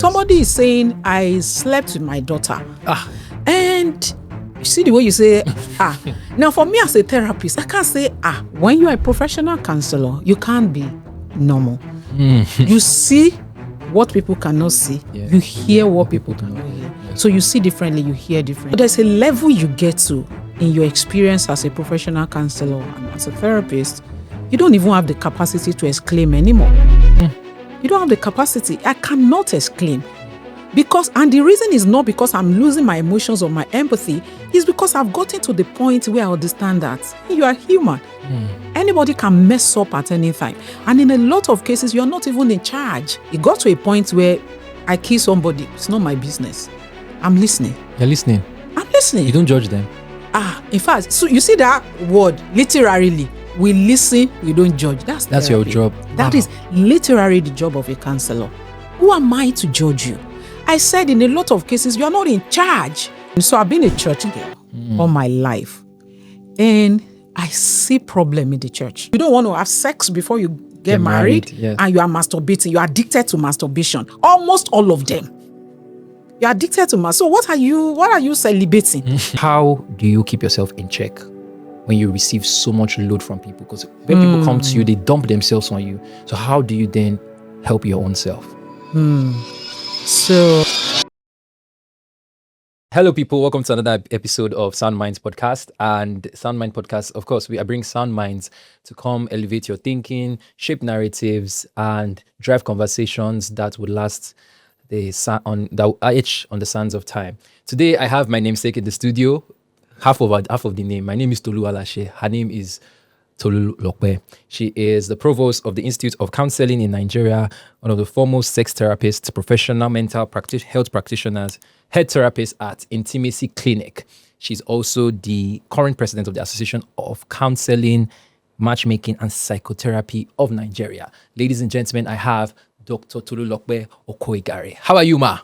Somebody is saying, I slept with my daughter. And you see the way you say, Now, for me as a therapist, I can't say, when you are a professional counselor, you can't be normal. You see what people cannot see. Yeah. You hear what people cannot hear. Yeah. So you see differently, you hear differently. But there's a level you get to in your experience as a professional counselor and as a therapist. You don't even have the capacity to exclaim anymore. You don't have the capacity. I cannot exclaim. And the reason is not because I'm losing my emotions or my empathy, is because I've gotten to the point where I understand that you are human. Anybody can mess up at any time. And in a lot of cases, you're not even in charge. It got to a point where I kill somebody. It's not my business. I'm listening. You're listening? I'm listening. You don't judge them? In fact, so you see that word, literally. We listen, we don't judge. That's your job. That is literally the job of a counselor. Who am I to judge you? I said in a lot of cases, you're not in charge. So I've been a church girl all my life. And I see problem in the church. You don't want to have sex before you get married. Yes. And you are masturbating. You are addicted to masturbation. Almost all of them. You're addicted to masturbation. So what are you celebrating? How do you keep yourself in check when you receive so much load from people? Because when people come to you, they dump themselves on you. So how do you then help your own self? So, hello people, welcome to another episode of Sound Minds Podcast. And Sound Mind Podcast, of course, I bring sound minds to come elevate your thinking, shape narratives, and drive conversations that would last on the sands of time. Today, I have my namesake in the studio. Half of the name. My name is Tolu Alashe. Her name is Tolu Oko. She is the Provost of the Institute of Counseling in Nigeria, one of the foremost sex therapists, professional mental health practitioners, head therapist at Intimacy Clinic. She's also the current president of the Association of Counseling, Matchmaking and Psychotherapy of Nigeria. Ladies and gentlemen, I have Dr. Tolu Oko Igaire. How are you, ma?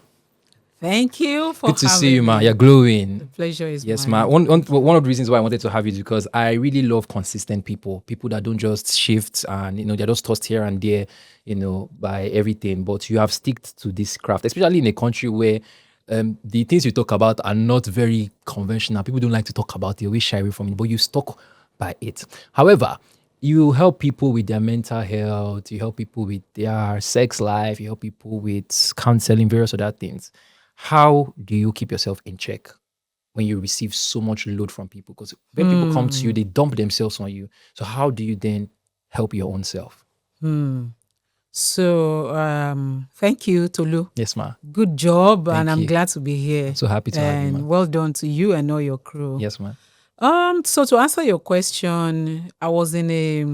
Thank you for Good to see you, ma. You're glowing. The pleasure is yes, mine. ma. One of the reasons why I wanted to have you is because I really love consistent people that don't just shift and they're just tossed here and there, by everything. But you have stuck to this craft, especially in a country where the things you talk about are not very conventional. People don't like to talk about it, always shy away from it, but you stuck by it. However, you help people with their mental health, you help people with their sex life, you help people with counseling, various other things. How do you keep yourself in check when you receive so much load from people? Because when people come to you, they dump themselves on you. So how do you then help your own self? So thank you, Tolu. Yes, ma. Good job, Thank and I'm you. glad to be here. I'm so happy to have you, ma. And well done to you and all your crew. Yes, ma. So to answer your question, I was in a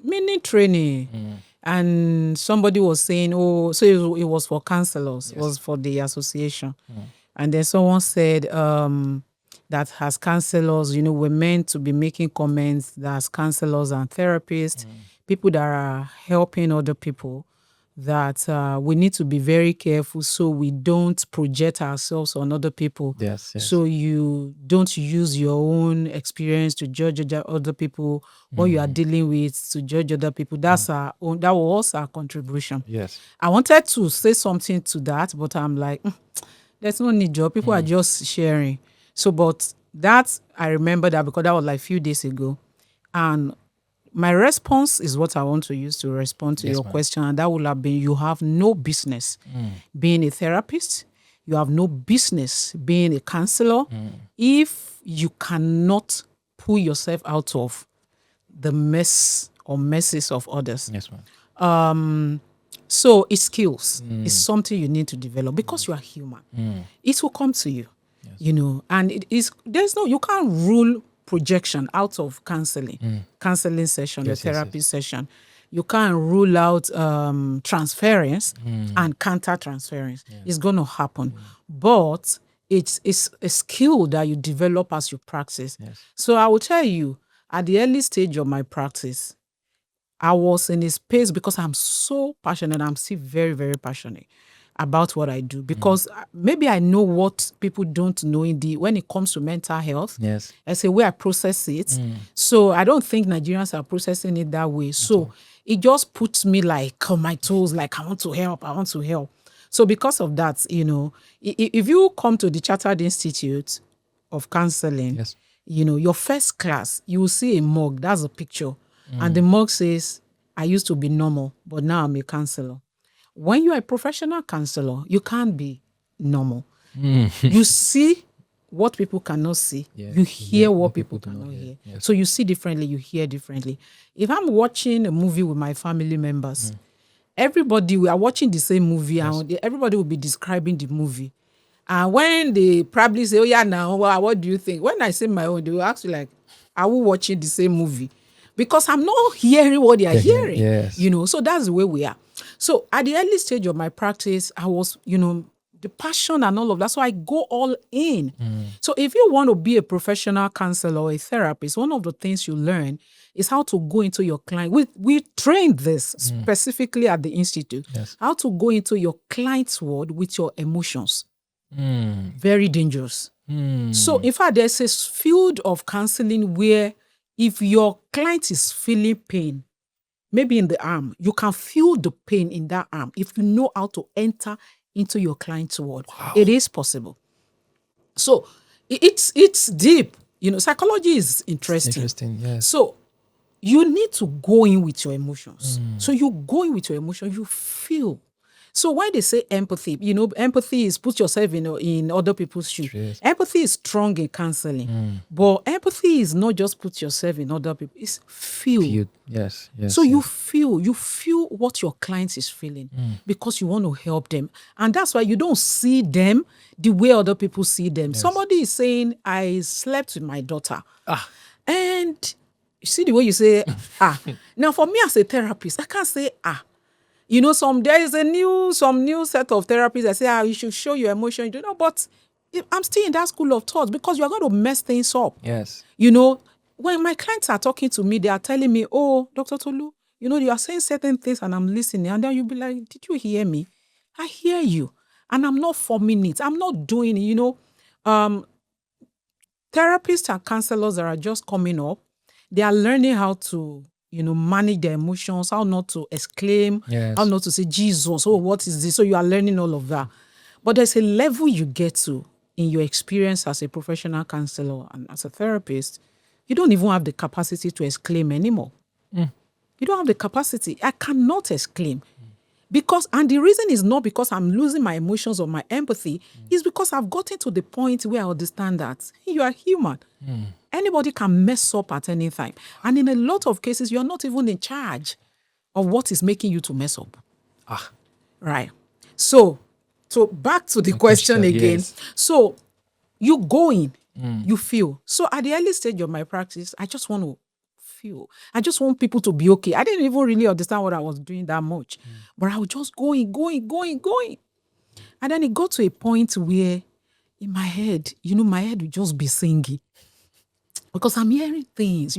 mini training. And somebody was saying, so it was for counselors, yes. It was for the association. And then someone said that as counselors, we're meant to be making comments that as counselors and therapists, people that are helping other people, that we need to be very careful so we don't project ourselves on other people. Yes. So you don't use your own experience to judge other people, what you are dealing with to judge other people. That was our contribution. Yes. I wanted to say something to that, but I'm like, there's no need, Joe. People are just sharing. So, but that, I remember that because that was like a few days ago. And my response is what I want to use to respond to your question. And that would have been, you have no business being a therapist. You have no business being a counselor if you cannot pull yourself out of the mess or messes of others. Yes, ma'am. So it's skills. It's something you need to develop because you are human. It will come to you, and you can't rule projection out of counseling session, the therapy session. You can't rule out transference and counter transference. It's going to happen. But it's a skill that you develop as you practice. So I will tell you, at the early stage of my practice, I was in a space because I'm so passionate. I'm still very, very passionate about what I do because maybe I know what people don't know when it comes to mental health. Yes. It's a way I process it. So I don't think Nigerians are processing it that way. So it just puts me like on my toes, like I want to help. So because of that, if you come to the Chartered Institute of Counseling, Yes. your first class, you will see a mug. That's a picture. And the mug says, I used to be normal, but now I'm a counselor. When you're a professional counselor, you can't be normal. You see what people cannot see. Yes. You hear what people do not cannot hear. Yes. So you see differently, you hear differently. If I'm watching a movie with my family members, we are watching the same movie, and everybody will be describing the movie. And when they probably say, oh yeah, now, what do you think? When I say my own, they will ask you like, are we watching the same movie? Because I'm not hearing what they are hearing. Yes. So that's the way we are. So at the early stage of my practice, I was, the passion and all of that. So I go all in. So if you want to be a professional counselor or a therapist, one of the things you learn is how to go into your client. We trained this specifically at the Institute. Yes. How to go into your client's world with your emotions. Very dangerous. So in fact, there's a field of counseling where if your client is feeling pain, maybe in the arm, you can feel the pain in that arm if you know how to enter into your client's world. Wow. It is possible. So it's deep. Psychology is interesting. Yes. So you need to go in with your emotions. So you go in with your emotions, you feel. So when they say empathy, empathy is put yourself in other people's shoes. Yes. Empathy is strong in counseling. But empathy is not just put yourself in other people, it's feel. Yes. So you feel what your client is feeling because you want to help them. And that's why you don't see them the way other people see them. Yes. Somebody is saying, I slept with my daughter. And you see the way you say, Now for me as a therapist, I can't say, there is some new set of therapists that say, you should show your emotion. But I'm still in that school of thought because you're going to mess things up. Yes. When my clients are talking to me, they are telling me, oh, Dr. Tolu, you are saying certain things and I'm listening. And then you'll be like, did you hear me? I hear you. And I'm not forming it. I'm not doing it. Therapists and counselors that are just coming up, they are learning how to manage their emotions, how not to exclaim, how not to say, Jesus, oh, what is this? So you are learning all of that. But there's a level you get to in your experience as a professional counselor and as a therapist, you don't even have the capacity to exclaim anymore. You don't have the capacity. I cannot exclaim. And the reason is not because I'm losing my emotions or my empathy, is because I've gotten to the point where I understand that you are human. Anybody can mess up at any time. And in a lot of cases, you're not even in charge of what is making you to mess up. Right. So back to the question again. Yes. So you go in, you feel. So at the early stage of my practice, I just want to feel. I just want people to be okay. I didn't even really understand what I was doing that much. But I was just going. And then it got to a point where in my head, my head would just be singing. Because I'm hearing things,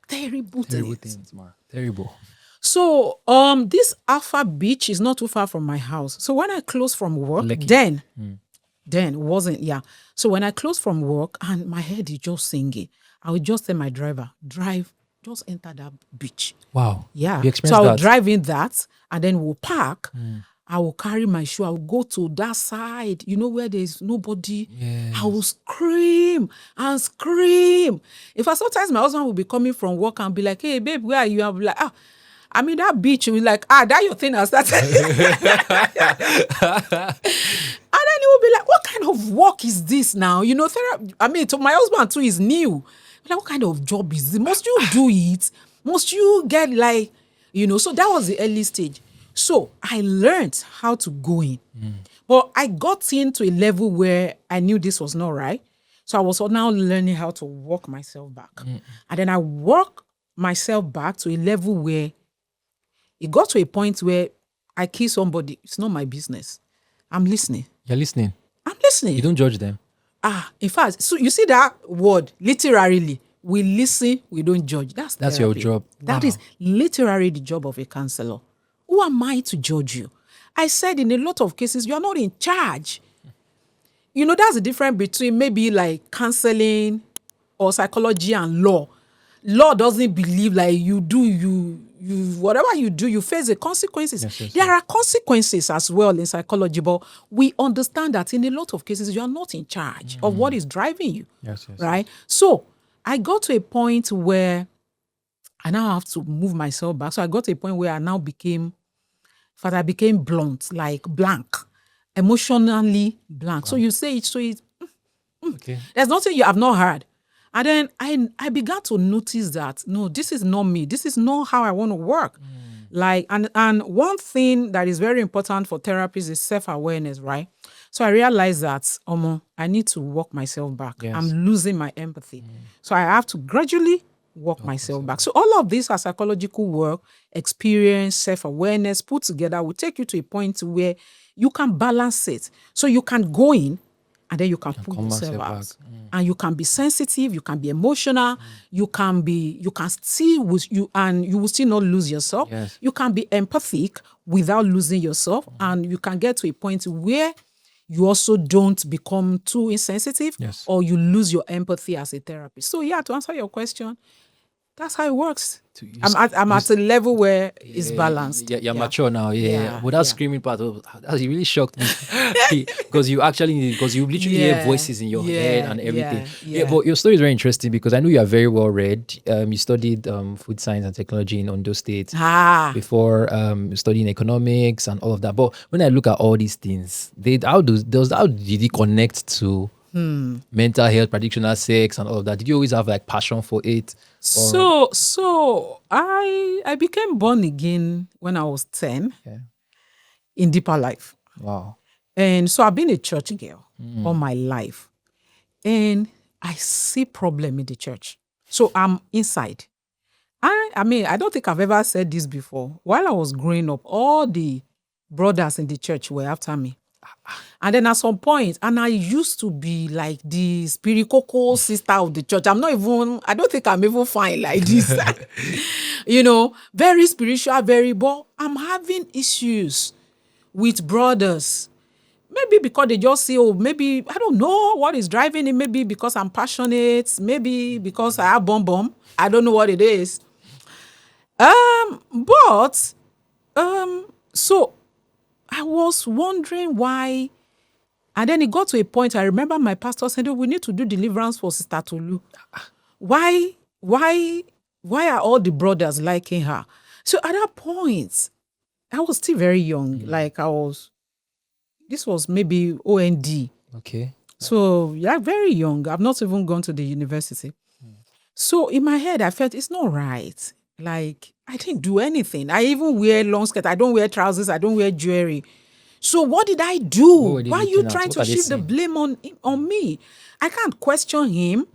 terrible things. Terrible. So this Alpha Beach is not too far from my house. So when I close from work, then wasn't, So when I close from work and my head is just singing, I would just tell my driver, just enter that beach. Wow. Yeah. You experienced so I will that? drive in that and then we'll park. I will carry my shoe. I will go to that side, where there's nobody. Yes. I will scream and scream. In fact, sometimes my husband will be coming from work and be like, hey, babe, where are you? I'll be like, I'm in that beach. We're like, that your thing has started. And then he will be like, what kind of work is this now? Therapy. To my husband too is new. Like, what kind of job is this? Must you do it? Must you get so that was the early stage. So I learned how to go in. But I got into a level where I knew this was not right. So I was now learning how to walk myself back. And then I walk myself back to a level where it got to a point where I kiss somebody. It's not my business. I'm listening. You're listening? I'm listening. You don't judge them? In fact, so you see that word, literally, we listen, we don't judge. That's your job. That is literally the job of a counselor. Who am I to judge you? I said in a lot of cases, you're not in charge. That's the difference between maybe like counseling or psychology and law. Law doesn't believe like you whatever you do, you face the consequences. Yes, There are consequences as well in psychology, but we understand that in a lot of cases, you are not in charge of what is driving you. Yes. Right? So I got to a point where I now have to move myself back. So I got to a point where I now became blunt, like blank, emotionally blank. Wow. So you say it, so it's, okay. There's nothing you have not heard. And then I began to notice that, no, this is not me. This is not how I want to work. Like, and one thing that is very important for therapists is self-awareness, right? So I realized that, I need to walk myself back. Yes. I'm losing my empathy. So I have to gradually walk myself back. So all of these are psychological work, experience, self-awareness, put together will take you to a point where you can balance it. So you can go in and then you can pull yourself out. And you can be sensitive, you can be emotional, you can still and you will still not lose yourself. Yes. You can be empathic without losing yourself, and you can get to a point where you also don't become too insensitive, yes, or you lose your empathy as a therapist. So yeah, to answer your question, that's how it works. I'm at a level where it's balanced. You're mature now. Without screaming part of that really shocked me. because you literally hear voices in your head and everything. But your story is very interesting because I know you are very well read. You studied food science and technology in Ondo State before studying economics and all of that. But when I look at all these things, how did it connect to mental health, predictional sex, and all of that? Did you always have like passion for it? So I became born again when I was 10 in deeper life. Wow. And so I've been a church girl all my life. And I see problem in the church. So I'm inside. I mean, I don't think I've ever said this before. While I was growing up, all the brothers in the church were after me. And then at some point, and I used to be like the spiritual sister of the church. I don't think I'm even fine like this. Very spiritual, but I'm having issues with brothers. Maybe because they just say, maybe, I don't know what is driving it. Maybe because I'm passionate. Maybe because I have bomb. I don't know what it is. So I was wondering why. And then it got to a point, I remember my pastor said, we need to do deliverance for Sister Tolu. Why are all the brothers liking her? So at that point, I was still very young. This was maybe OND. Okay. So very young. I've not even gone to the university. So in my head, I felt it's not right. Like, I didn't do anything. I even wear long skirt. I don't wear trousers. I don't wear jewelry. So what did I do? Why are you trying to shift the blame on me? I can't question him,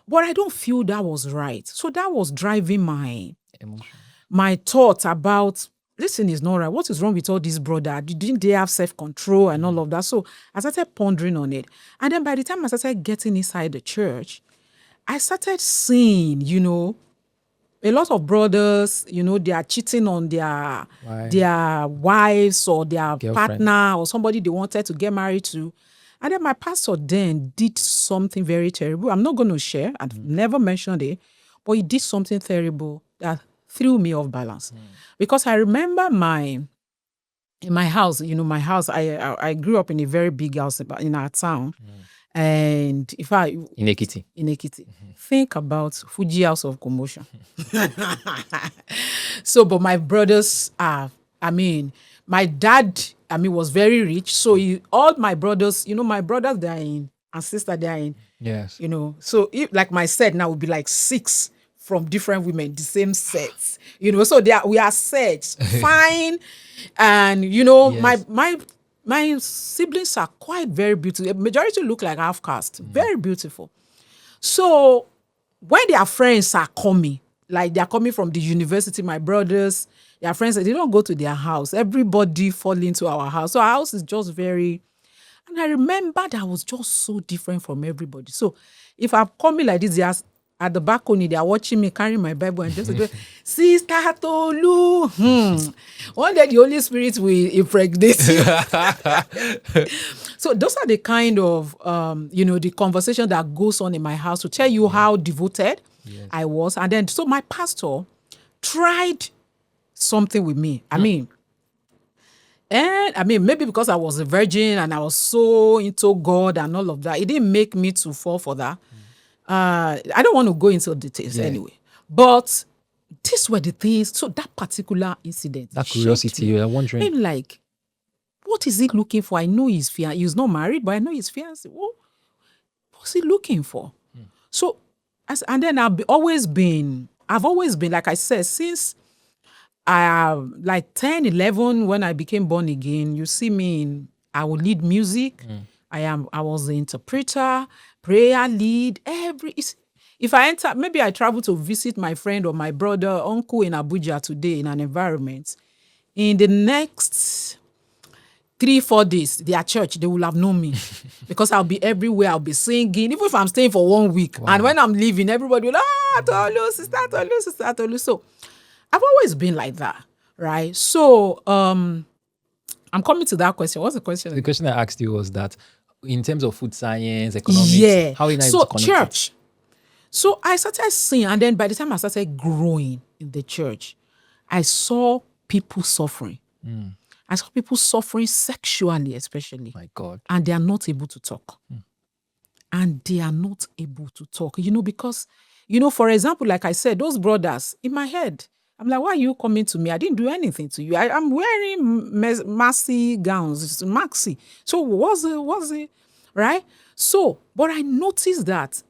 but I don't feel that was right. So that was driving my emotion, my thoughts about, listen, is not right. What is wrong with all these brothers? Didn't they have self-control and all of that? So I started pondering on it. And then by the time I started getting inside the church, I started seeing, a lot of brothers, they are cheating on their wives or their partner or somebody they wanted to get married to. And then my pastor then did something very terrible. I'm not going to share. I've never mentioned it. But he did something terrible that threw me off balance. Because I remember in my house, I grew up in a very big house in our town. And in Ekiti. Think about Fuji House of Commotion. So, but my brothers my dad, was very rich. So all my brothers, my brothers they are in and sister they are in. Yes. So like my set now would be like 6 from different women, the same sets. So we are sets, fine. And yes. My siblings are quite very beautiful. The majority look like half caste. Very beautiful. So when their friends are coming, like they're coming from the university, my brothers, their friends, they don't go to their house. Everybody fall into our house. So our house is just very... And I remember that was just so different from everybody. So if I'm coming like this, they're at the balcony, they are watching me carrying my Bible and just go, Sister Tolu. One day the Holy Spirit will impregnate you. So those are the kind of, the conversation that goes on in my house to tell you how devoted I was. And then, so my pastor tried something with me. I mean, maybe because I was a virgin and I was so into God and all of that, it didn't make me to fall for that. I don't want to go into details anyway. But these were the things. So that particular incident, That curiosity, you're wondering. I'm like, what is he looking for? I know he's fiancé. He's not married, but I know he's fiancé. What's he looking for? So, and then I've always been, like I said, since like 10, 11, when I became born again, you see me I will lead music. I was the interpreter, prayer lead, if I enter, maybe I travel to visit my friend or my brother, uncle in Abuja today in an environment. In the next 3-4 days, their church, they will have known me because I'll be everywhere. I'll be singing, even if I'm staying for 1 week. Wow. And when I'm leaving, everybody will, Tolu, sister Tolu, sister Tolu. So I've always been like that, right? So I'm coming to that question. What's the question? The question I asked you was that in terms of food science, economics, how are you able to connect church. It? So I started seeing, and then by the time I started growing in the church, I saw people suffering. I saw people suffering sexually, especially. My God. And they are not able to talk. And they are not able to talk, because, for example, like I said, those brothers, in my head, I'm like, why are you coming to me? I didn't do anything to you. I'm wearing maxi gowns, it's maxi. So what's it, right? So, but I noticed that,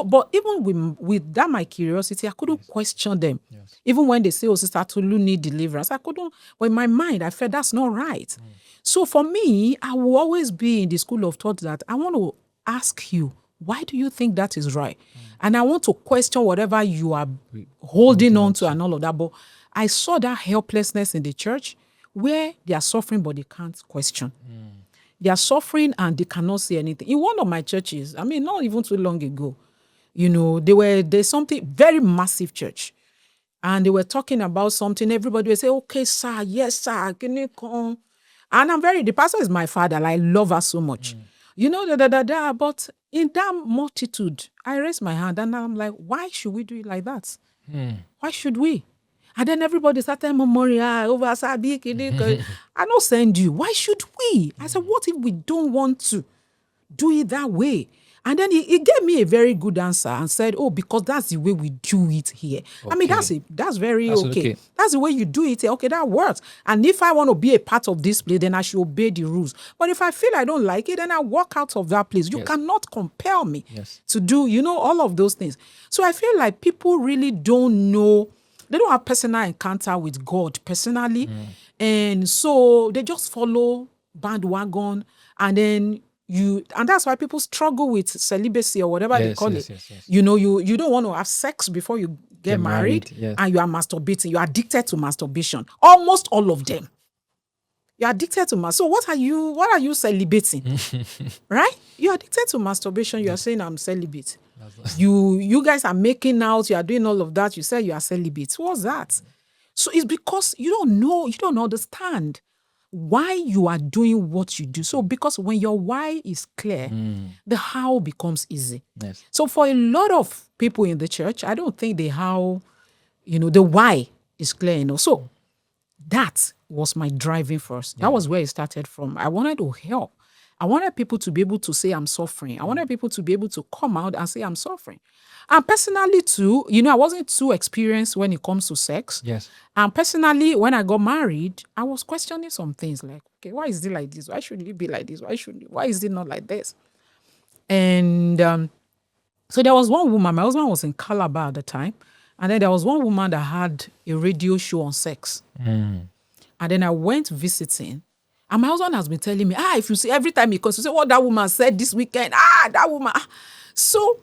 but even with that, my curiosity, I couldn't question them. Yes. Even when they say, oh, Sister Tolu need deliverance, I couldn't, but in my mind, I felt that's not right. So for me, I will always be in the school of thought that I want to ask you, why do you think that is right? And I want to question whatever you are holding on to and all of that. But I saw that helplessness in the church where they are suffering, but they can't question. They are suffering and they cannot say anything. In one of my churches, not even too long ago, there's something, very massive church. And they were talking about something. Everybody would say, okay, sir, yes, sir, can you come? And the pastor is my father. I love her so much. But in that multitude, I raised my hand and I'm like, why should we do it like that? Why should we? And then everybody started murmuring, over Sabi, I don't send you. Why should we? I said, what if we don't want to do it that way? And then he gave me a very good answer and said, oh, because that's the way we do it here. Okay. That's very okay. That's the way you do it here. Okay, that works. And if I want to be a part of this place, then I should obey the rules. But if I feel I don't like it, then I walk out of that place. You cannot compel me to do, all of those things. So I feel like people really don't know. They don't have personal encounter with God personally. And so they just follow bandwagon and that's why people struggle with celibacy or whatever they call it. Yes. You don't want to have sex before you get married and you are masturbating. You are addicted to masturbation. Almost all of them. You're addicted to masturbation. So what are you celibating? Right? You're addicted to masturbation. You are saying I'm celibate. You guys are making out, you are doing all of that. You say you are celibate. What's that? So it's because you don't know, you don't understand why you are doing what you do. So because when your why is clear, the how becomes easy. Yes. So for a lot of people in the church, I don't think the how, the why is clear. So that was my driving force. That was where it started from. I wanted to help. I wanted people to be able to say I'm suffering. I wanted people to be able to come out and say I'm suffering. And personally too, I wasn't too experienced when it comes to sex. Yes. And personally, when I got married, I was questioning some things like, okay, why is it like this? Why should it be like this? Why is it not like this? And so there was one woman, my husband was in Calabar at the time. And then there was one woman that had a radio show on sex. And then I went visiting. And my husband has been telling me, if you see every time he comes, you say what that woman said this weekend, that woman. So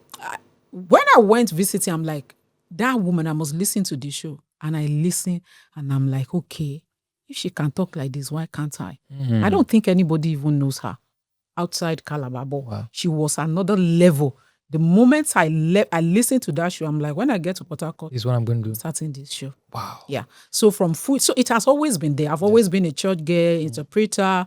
when I went visiting, I'm like, that woman, I must listen to this show. And I listen and I'm like, okay, if she can talk like this, why can't I? I don't think anybody even knows her outside Calabar. Wow. She was another level. The moment I listened to that show, I'm like, when I get to Port Harcourt, this is what I'm going to do. Starting this show. Wow. Yeah. So from food, so it has always been there. I've always been a church girl, interpreter,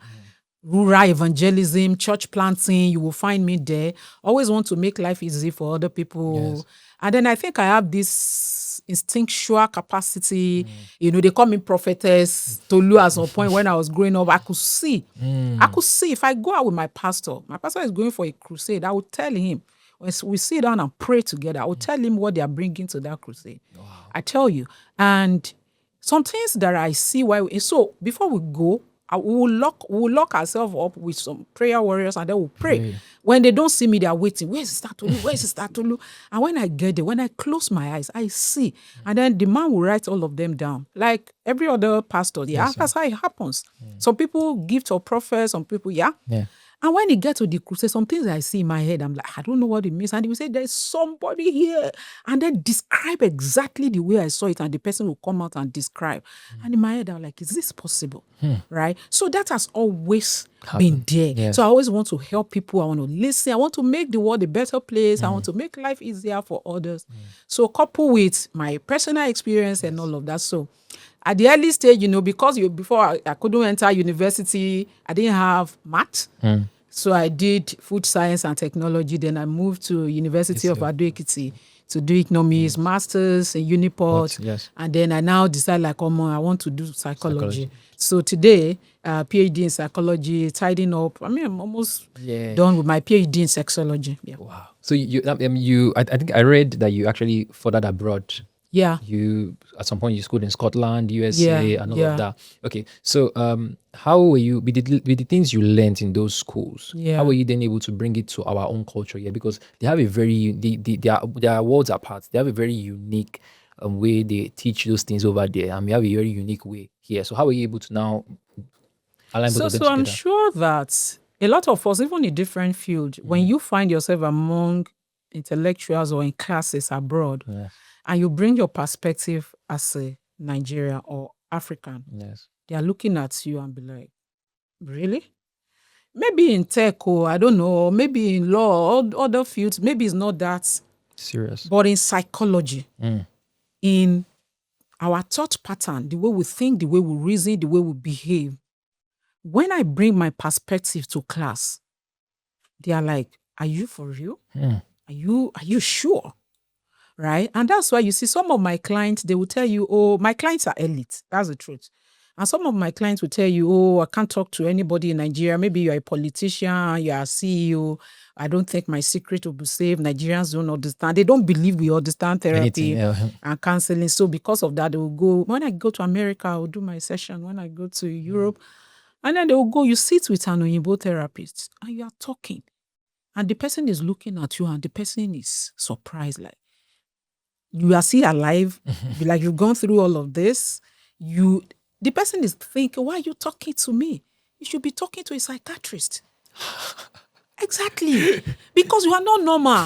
rural evangelism, church planting. You will find me there. Always want to make life easy for other people. Yes. And then I think I have this instinctual capacity. They call me prophetess Tolu at some point when I was growing up. I could see if I go out with my pastor is going for a crusade, I would tell him, when we sit down and pray together, I will tell him what they are bringing to that crusade. Wow. I tell you. And some things that I see so before we go, we will lock ourselves up with some prayer warriors, and then we'll pray. When they don't see me, they are waiting. Where's Sister Tolu? Where's Sister Tolu? And when I get there, when I close my eyes, I see. And then the man will write all of them down. Like every other pastor. That's how it happens. Some people give to prophets, some people, yeah. And when he gets to the crusade, some things I see in my head, I'm like, I don't know what it means. And he will say, there's somebody here. And then describe exactly the way I saw it. And the person will come out and describe. And in my head, I'm like, is this possible? Right? So that has always been there. Yes. So I always want to help people. I want to listen. I want to make the world a better place. I want to make life easier for others. So coupled with my personal experience and all of that. So at the early stage, because before I couldn't enter university, I didn't have math. So I did food science and technology. Then I moved to University of Ado-Ekiti to do economics, masters in Uniport. And then I now decide I want to do psychology. So today, PhD in psychology, tidying up. I'm almost done with my PhD in sexology. Yeah. Wow. So I think I read that you actually furthered abroad. Yeah. You at some point you schooled in Scotland, USA, and all of that. Okay. So how were you with the things you learned in those schools? How were you then able to bring it to our own culture here? Because they have a very they are worlds apart. They have a very unique way they teach those things over there, and we have a very unique way here. So how were you able to now align both of them together? I'm sure that a lot of us, even in different fields, when you find yourself among intellectuals or in classes abroad, and you bring your perspective as a Nigerian or African, they are looking at you and be like, really? Maybe in tech, or I don't know, maybe in law or other fields, maybe it's not that serious. But in psychology, in our thought pattern, the way we think, the way we reason, the way we behave, when I bring my perspective to class, they are like, are you for real? Are you sure? Right? And that's why you see some of my clients, they will tell you, oh, my clients are elite. That's the truth. And some of my clients will tell you, oh, I can't talk to anybody in Nigeria. Maybe you're a politician, you're a CEO. I don't think my secret will be safe. Nigerians don't understand. They don't believe we understand therapy and counseling. So because of that, they will go, when I go to America, I will do my session. When I go to Europe, and then they will go, you sit with an Oyinbo therapist and you are talking. And the person is looking at you and the person is surprised, like, you are still alive, like you've gone through all of this. The person is thinking, why are you talking to me? You should be talking to a psychiatrist. Exactly. Because you are not normal.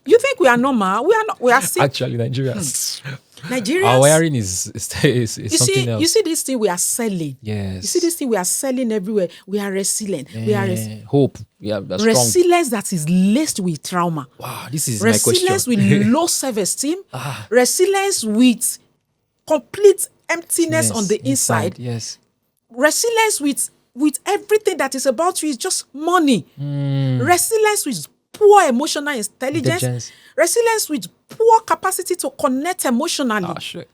You think we are normal? We are not. We are sick. Actually, Nigerians. Nigerians. Our wiring is something else. You see this thing we are selling. Yes. You see this thing we are selling everywhere. We are resilient. We are hope. Yeah, that's resilience that is laced with trauma. Wow, this is resilience my question. with low self-esteem. Resilience with complete emptiness on the inside. Yes. Resilience with everything that is about you is just money. Resilience with poor emotional intelligence. Resilience with poor capacity to connect emotionally. Sure.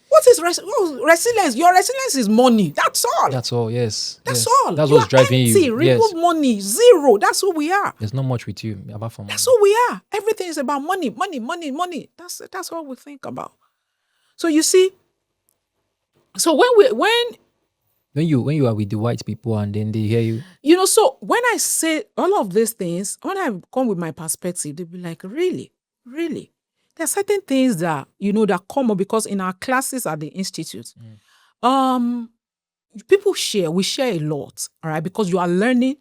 What is resilience? Your resilience is money. That's all. That's all, yes. That's all. That's what's driving empty, you. Remove money. Zero. That's who we are. There's not much with you apart from money. That's who we are. Everything is about money, money, money, money. That's all we think about. So you see, so when you are with the white people and then they hear you. So when I say all of these things, when I come with my perspective, they'll be like, really? Really? There are certain things that, that come up because in our classes at the institute, people we share a lot, all right? Because you are learning.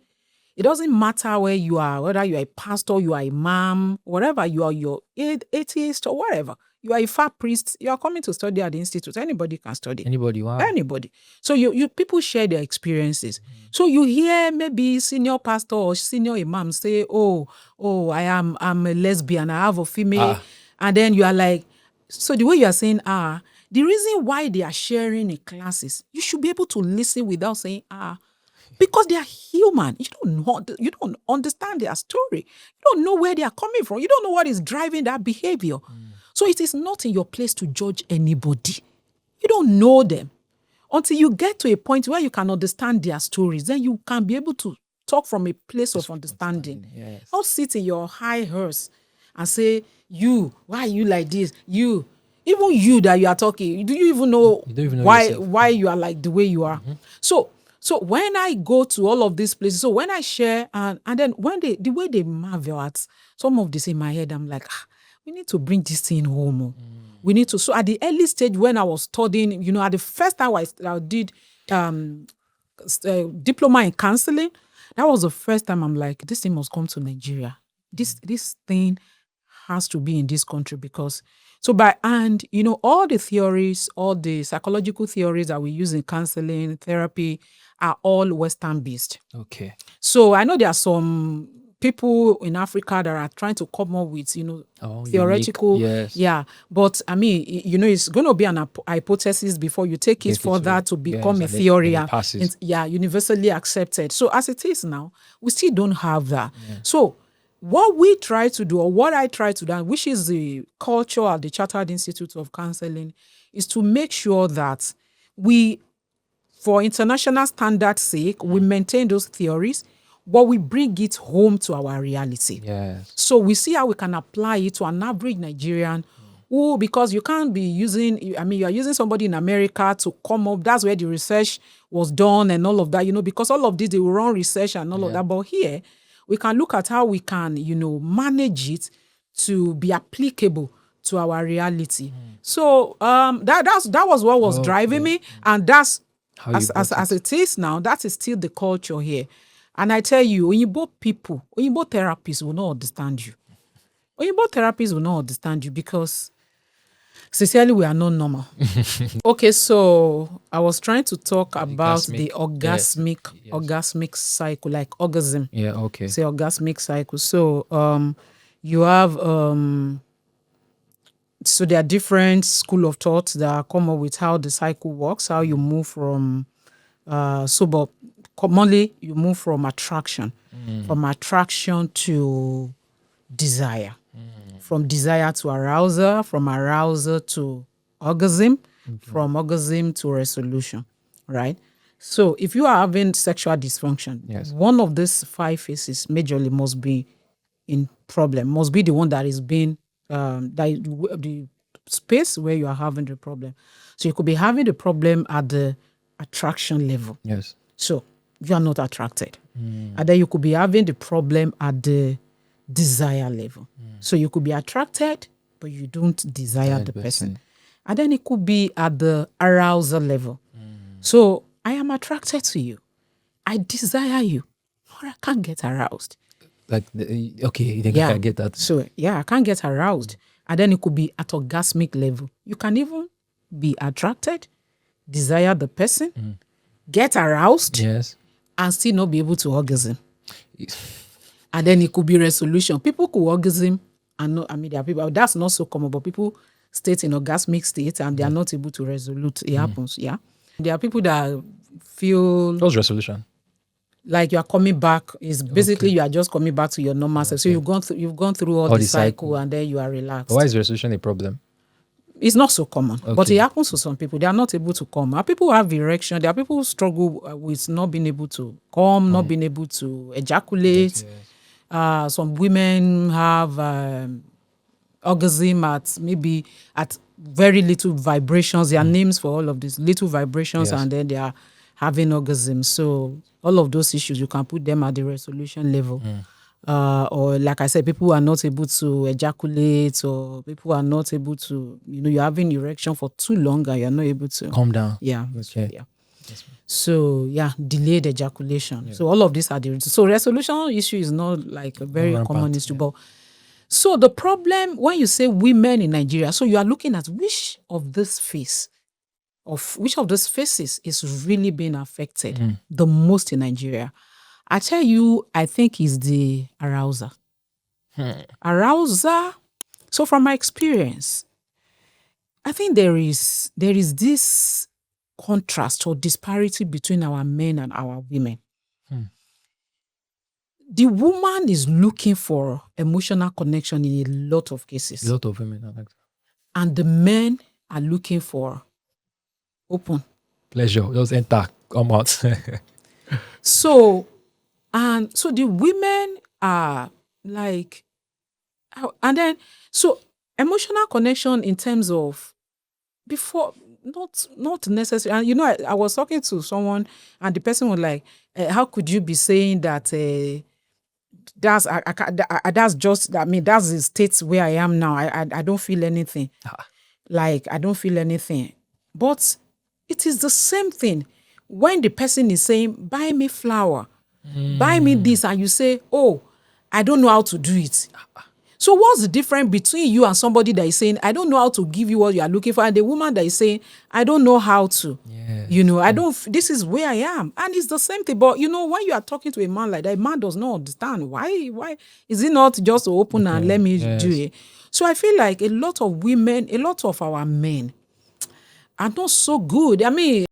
It doesn't matter where you are, whether you are a pastor, you are a imam, whatever, you are your atheist or whatever. You are a far priest, you are coming to study at the institute. Anybody can study. Anybody, wow. Anybody. So you people share their experiences. So you hear maybe senior pastor or senior imam say, I'm a lesbian, I have a female. And then you are like, so the way you are saying, the reason why they are sharing in classes, you should be able to listen without saying, because they are human. You don't understand their story. You don't know where they are coming from. You don't know what is driving that behavior. So it is not in your place to judge anybody. You don't know them. Until you get to a point where you can understand their stories, then you can be able to talk from a place of understanding. Yes. Don't sit in your high horse and say, you, why are you like this? You, even you that you are talking, do you even know, You don't even know why yourself. why you are like the way you are? So when I go to all of these places, so when I share and then when the way they marvel at some of this in my head, I'm like, we need to bring this thing home. We need to. So at the early stage when I was studying, at the first time I did diploma in counseling, that was the first time I'm like, this thing must come to Nigeria. This thing has to be in this country because all the theories, all the psychological theories that we use in counseling, therapy are all Western based. Okay. So I know there are some people in Africa that are trying to come up with, theoretical. Yes. Yeah. But I mean, it's going to be an hypothesis before you take it further to become a theory. And it passes. Universally accepted. So as it is now, we still don't have that. Yeah. So what we try to do, or what I try to do, which is the culture at the Chartered Institute of Counseling, is to make sure that we, for international standard's sake, we maintain those theories, but we bring it home to our reality. Yes. So we see how we can apply it to an average Nigerian who, because you can't be using, you are using somebody in America to come up. That's where the research was done and all of that, because all of this, they will run research and all of that. But here, we can look at how we can, manage it to be applicable to our reality. So that was what was driving me. And that's, as it is now, that is still the culture here. And I tell you, Oyinbo therapists will not understand you. Oyinbo therapists will not understand you because, sincerely, we are not normal. Okay, so I was trying to talk about the orgasmic cycle, like orgasm. Yeah, okay. Say orgasmic cycle. So you have so there are different school of thoughts that come up with how the cycle works, how you move from but commonly you move from attraction to desire, from desire to arousal, from arousal to orgasm, from orgasm to resolution, right? So if you are having sexual dysfunction, one of these 5 phases majorly must be the one that is being the space where you are having the problem. So you could be having the problem at the attraction level. Yes. So you are not attracted. And then you could be having the problem at the desire level. So you could be attracted, but you don't desire the person. And then it could be at the arousal level. So I am attracted to you. I desire you, but I can't get aroused. I can get that. So I can't get aroused. And then it could be at orgasmic level. You can even be attracted, desire the person, get aroused, and still not be able to orgasm. And then it could be resolution. People could orgasm and there are people, that's not so common, but people state in orgasmic state and they are not able to resolute. It happens, There are people that feel... What's resolution? Like you are coming back, is basically you are just coming back to your normal self. So you've gone through all the cycle and then you are relaxed. But why is resolution a problem? It's not so common, but it happens to some people. They are not able to come. People who have erection. There are people who struggle with not being able to come, not being able to ejaculate. Some women have orgasm at very little vibrations. There are names for all of these little vibrations, and then they are having orgasm. So all of those issues, you can put them at the resolution level. Or like I said, people who are not able to ejaculate, or people who are not able to, you're having erection for too long and you're not able to calm down. So delayed ejaculation. So all of these are the so resolution issue is not like a very common issue. But so the problem when you say women in Nigeria, so you are looking at which of these phases is really being affected the most in Nigeria. I tell you, I think is the arousal. Arousal. So from my experience, I think there is this contrast or disparity between our men and our women. The woman is looking for emotional connection in a lot of cases. A lot of women are like that. and the men are looking for open. Pleasure. Just enter, come out. So the women are like, and then so emotional connection in terms of before, not necessary. And you know, I was talking to someone, and the person was like, "How could you be saying that?" That's just, I mean, that's the state where I am now. I don't feel anything. Like, I don't feel anything. But it is the same thing when the person is saying, buy me flour, buy me this, and you say, oh, I don't know how to do it. So what's the difference between you and somebody that is saying, I don't know how to give you what you are looking for, and the woman that is saying, I don't know how to? Yes. You know, this is where I am. And it's the same thing. But, you know, when you are talking to a man like that, a man does not understand. Why is it not just open and let me do it? So I feel like a lot of women, a lot of our men are not so good. I mean,